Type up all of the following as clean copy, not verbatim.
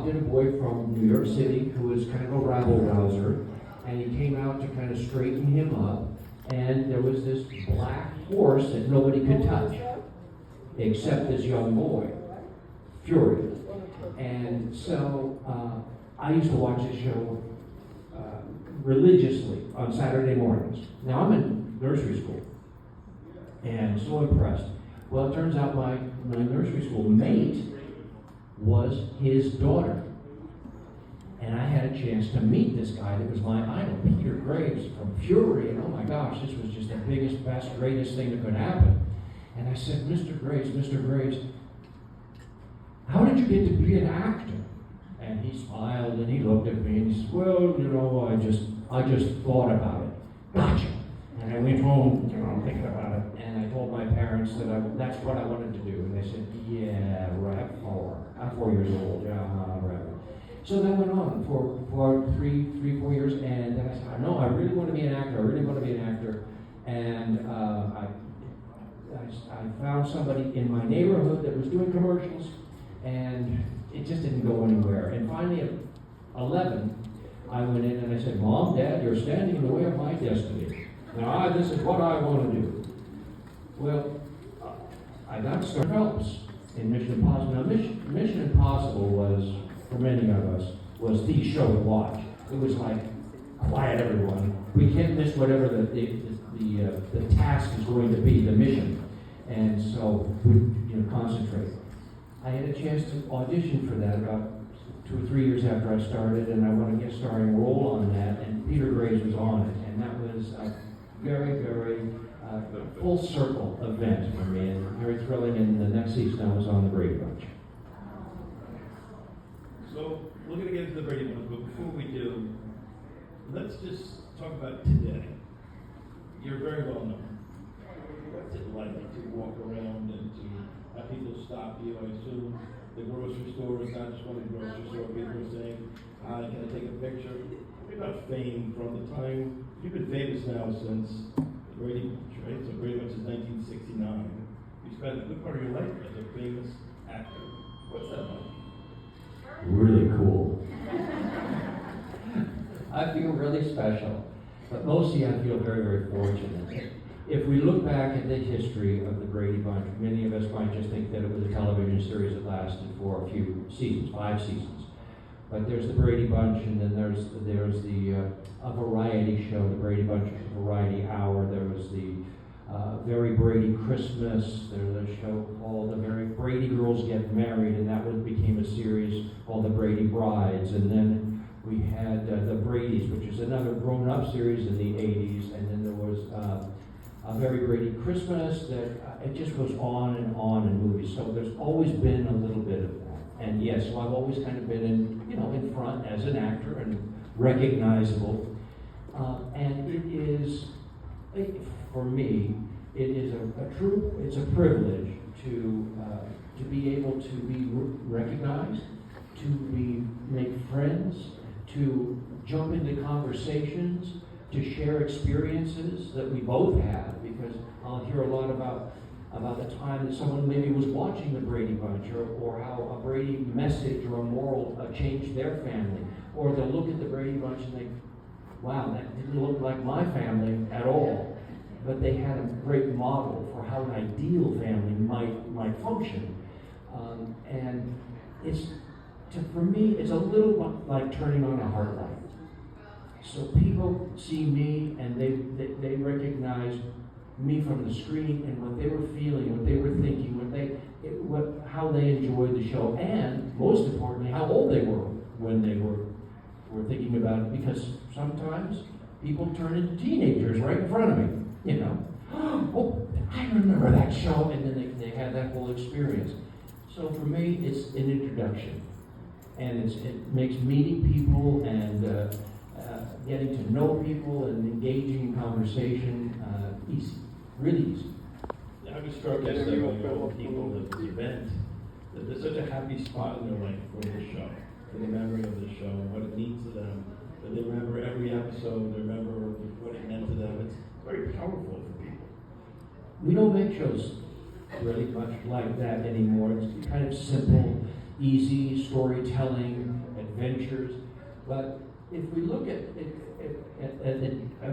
in a boy from New York City who was kind of a rabble-rouser, and he came out to kind of straighten him up, and there was this black horse that nobody could touch, except this young boy, Fury. And so I used to watch this show religiously on Saturday mornings. Now I'm in nursery school, and so impressed. Well, it turns out my nursery school mate was his daughter. And I had a chance to meet this guy that was my idol, Peter Graves from Fury, and oh my gosh, this was just the biggest, best, greatest thing that could happen. And I said, Mr. Graves, how did you get to be an actor? And he smiled and he looked at me and he said, well, I just thought about it. Gotcha. And I went home, thinking about it, and I told my parents that that's what I wanted to do. And they said, yeah, right, I'm 4 years old, yeah, right. So that went on for 4 years, and then I said, no, I really want to be an actor, And I found somebody in my neighborhood that was doing commercials, and it just didn't go anywhere. And finally, at 11, I went in and I said, Mom, Dad, you're standing in the way of my destiny. Now, this is what I want to do. Well, I got started Phelps in Mission Impossible. Now, Mission Impossible was, for many of us, was the show to watch. It was like, quiet everyone. We can't miss whatever the task is going to be, the mission. And so we concentrate. I had a chance to audition for that about 2 or 3 years after I started, and I won a guest starring role on that, and Peter Graves was on it. And that was a very, very full circle event for me, and very thrilling. And the next season I was on the Brady Bunch. So we're going to get into the Brady Bunch, but before we do, let's just talk about today. You're very well known. What's it like to walk around and to have people stop you? I assume the grocery store is not just one of the grocery store. People are saying, can I take a picture? What about fame from the time, you've been famous now since Brady Bunch, right? So Brady Bunch is 1969. You spent a good part of your life as a famous actor. What's that like? Really cool. I feel really special, but mostly I feel very, very fortunate. If we look back at the history of the Brady Bunch, many of us might just think that it was a television series that lasted for a few seasons, 5 seasons. But there's the Brady Bunch, and then there's a variety show, the Brady Bunch Variety Hour. There was the Very Brady Christmas. There's a show called The Very Brady Girls Get Married, and that one became a series called The Brady Brides. And then we had The Brady's, which is another grown-up series in the 80s. And then there was A Very Brady Christmas. That it just goes on in movies. So there's always been a little bit of that. And yes, so I've always kind of been in front as an actor and recognizable. And it is, for me, it is it's a privilege to be able to be recognized, to make friends, to jump into conversations, to share experiences that we both have, because I'll hear a lot about the time that someone maybe was watching the Brady Bunch, or how a Brady message or a moral changed their family. Or they'll look at the Brady Bunch and think, wow, that didn't look like my family at all. But they had a great model for how an ideal family might function. And for me, it's a little like turning on a heart light. So people see me and they recognize me from the screen and what they were feeling, what they were thinking, how they enjoyed the show, and most importantly, how old they were when they were thinking about it. Because sometimes people turn into teenagers right in front of me. Oh, I remember that show, and then they had that whole experience. So for me, it's an introduction, and it makes meeting people and getting to know people and engaging in conversation easy, really easy. I was struck yesterday when all the people at this event that there's such a happy spot in their life for the show, for the memory of the show, what it means to them. That they remember every episode, they remember what it meant to them. It's very powerful for people. We don't make shows really much like that anymore. It's kind of simple, easy storytelling, adventures. But if we look at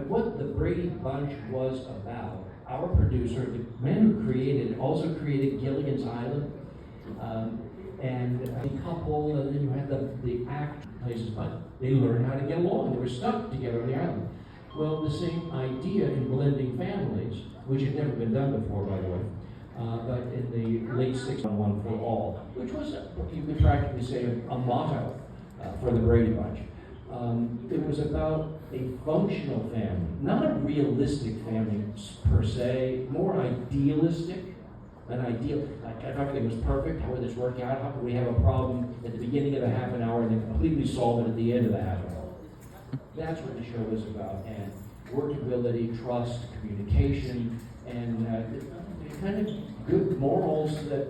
what the Brady Bunch was about, our producer, the man who created, also created Gilligan's Island, and a couple, and then you had the act places, but they learned how to get along. They were stuck together on the island. Well, the same idea in blending families, which had never been done before, by the way, but in the late 60s, One for All, which was, you could practically say, a motto for the Brady Bunch. It was about a functional family, not a realistic family per se, more idealistic. An ideal, like if everything was perfect, how would this work out? How could we have a problem at the beginning of the half an hour and then completely solve it at the end of the half an hour? That's what the show is about, and workability, trust, communication, and the kind of good morals that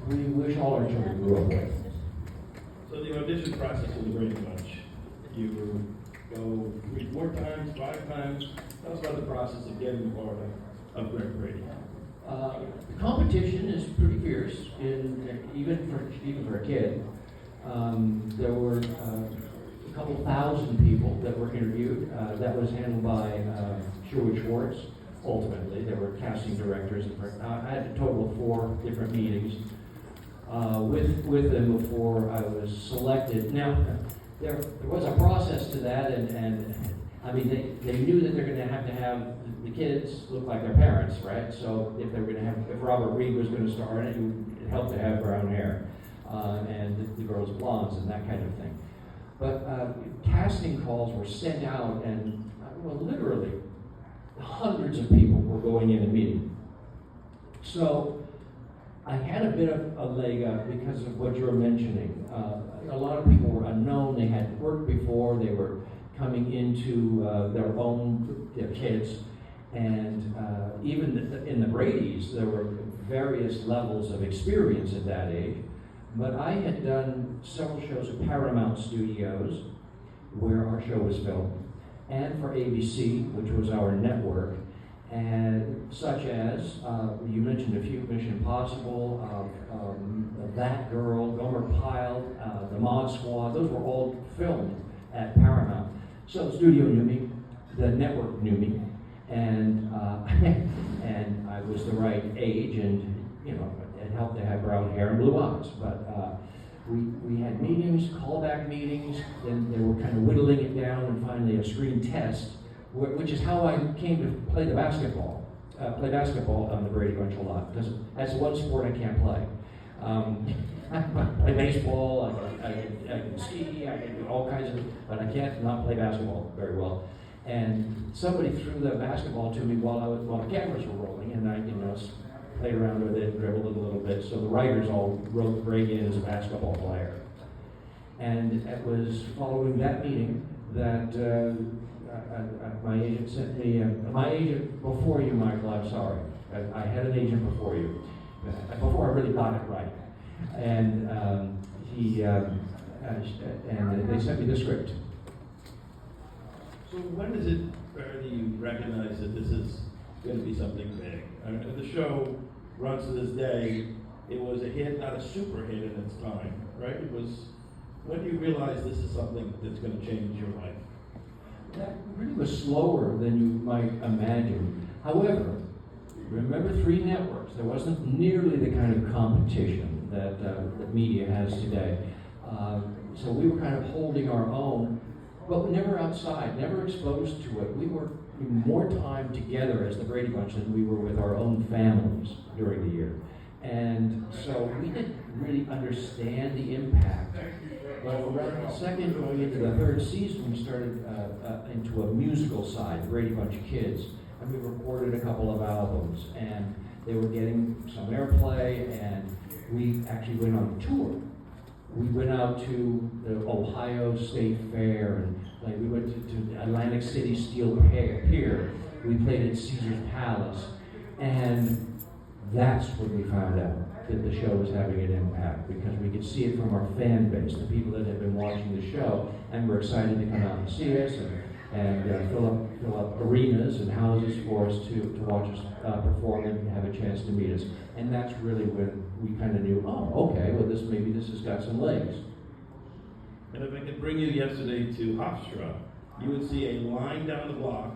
we wish all our children grew up with. So the audition process of the Brady Bunch, you go 3-4 times, 5 times. Tell us about the process of getting the part of Greg Brady. The competition is pretty fierce, even for a kid. There were a couple thousand people that were interviewed. That was handled by Sherwood Schwartz. Ultimately, there were casting directors. I had a total of 4 different meetings with them before I was selected. Now, there was a process to that, and I mean, they knew that they're going to have the kids look like their parents, right? So if Robert Reed was going to star in it, it would help to have brown hair, and the girls blondes and that kind of thing. But casting calls were sent out, and literally hundreds of people were going in and meeting. So I had a bit of a leg up because of what you're mentioning. A lot of people were unknown. They hadn't worked before. They were coming into their kids. And even in the Brady's, there were various levels of experience at that age. But I had done several shows at Paramount Studios, where our show was filmed, and for ABC, which was our network, and such as, you mentioned a few, Mission Impossible, That Girl, Gomer Pyle, The Mod Squad, those were all filmed at Paramount. So the studio knew me, the network knew me, and and I was the right age, and it helped to have brown hair and blue eyes. But we had meetings, callback meetings, then they were kind of whittling it down, and finally a screen test, which is how I came to play basketball on the Brady Bunch a lot, because that's one sport I can't play. I play baseball, I can ski, I can do all kinds of, but I can't not play basketball very well. And somebody threw the basketball to me while the cameras were rolling, and I played around with it, dribbled it a little bit. So the writers all wrote Greg in as a basketball player. And it was following that meeting that my agent sent me, my agent before you, Michael, I'm sorry. I had an agent before you, before I really got it right. And and they sent me the script. So when is it, Barry, you recognize that this is going to be something big? I mean, the show runs to this day. It was a hit, not a super hit in its time, right? It was. When do you realize this is something that's going to change your life? That really was slower than you might imagine. However, remember 3 networks. There wasn't nearly the kind of competition that media has today. So we were kind of holding our own, but never outside, never exposed to it. We were more time together as the Brady Bunch than we were with our own families during the year. And so we didn't really understand the impact. But around the second, going into the 3rd season, we started into a musical side, Brady Bunch Kids. And we recorded a couple of albums, and they were getting some airplay, and we actually went on tour. We went out to the Ohio State Fair, and we went to Atlantic City Steel Pier. We played at Caesar's Palace, and that's when we found out that the show was having an impact, because we could see it from our fan base, the people that had been watching the show, and were excited to come out and see us and fill up arenas and houses for us to watch us perform and have a chance to meet us. And that's really when we kind of knew, oh, okay, well maybe this has got some legs. And if I could bring you yesterday to Hofstra, you would see a line down the block,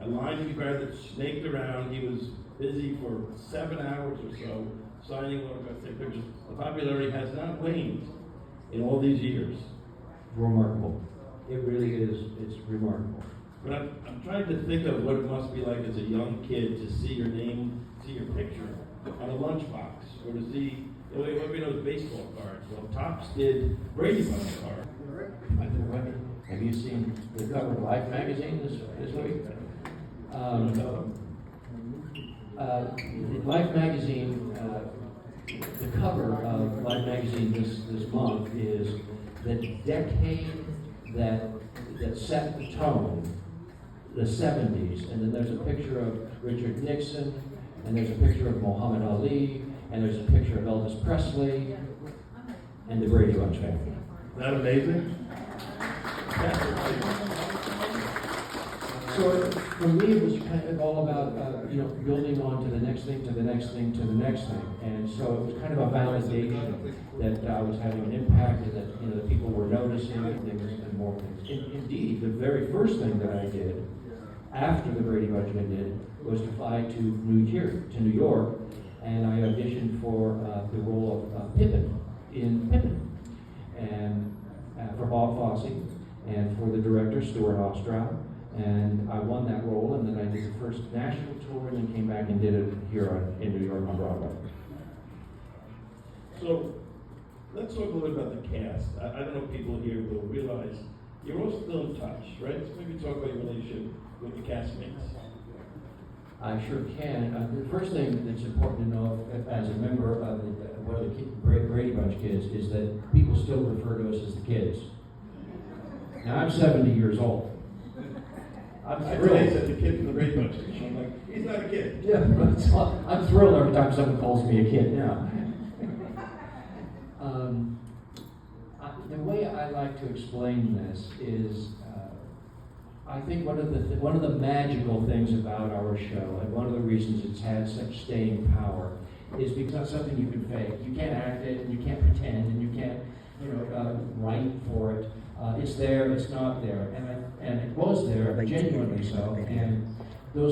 a line of guy that snaked around. He was busy for 7 hours or so signing autographs, taking pictures. The popularity has not waned in all these years. Remarkable. It really is. It's remarkable. But I'm trying to think of what it must be like as a young kid to see your name, see your picture on a lunchbox, or to see, everybody knows baseball cards. Well, Topps did Brady Bunch card. Have you seen the cover of Life magazine this week? Life magazine, the cover of Life magazine this month is the decade that set the tone, the 70s, and then there's a picture of Richard Nixon, and there's a picture of Muhammad Ali, and there's a picture of Elvis Presley, and the Brady Bunch family. Isn't that amazing? So for me, it was kind of all about building on to the next thing, to the next thing, to the next thing, and so it was kind of a validation that I was having an impact, and that the people were noticing things and more things. Indeed, the very first thing that I did after the Brady Bunch I did was to fly to New York, and I auditioned for the role of Pippin in Pippin, and for Bob Fosse, and for the director Stuart Ostrow. And I won that role, and then I did the first national tour, and then came back and did it here in New York on Broadway. So, let's talk a little bit about the cast. I don't know if people here will realize you're all still in touch, right? So maybe talk about your relationship with the castmates. I sure can. The first thing that's important to know as a member of one of the Brady Bunch kids is that people still refer to us as the kids. Now, I'm 70 years old. I'm thrilled. Said the kid from the Brady Bunch. I'm like, he's not a kid. Yeah, I'm thrilled every time someone calls me a kid now. The way I like to explain this is, I think one of the magical things about our show, and one of the reasons it's had such staying power, is because it's something you can fake. You can't act it, and you can't pretend, and you can't, write for it. It's there, it's not there, and it was there, genuinely so. And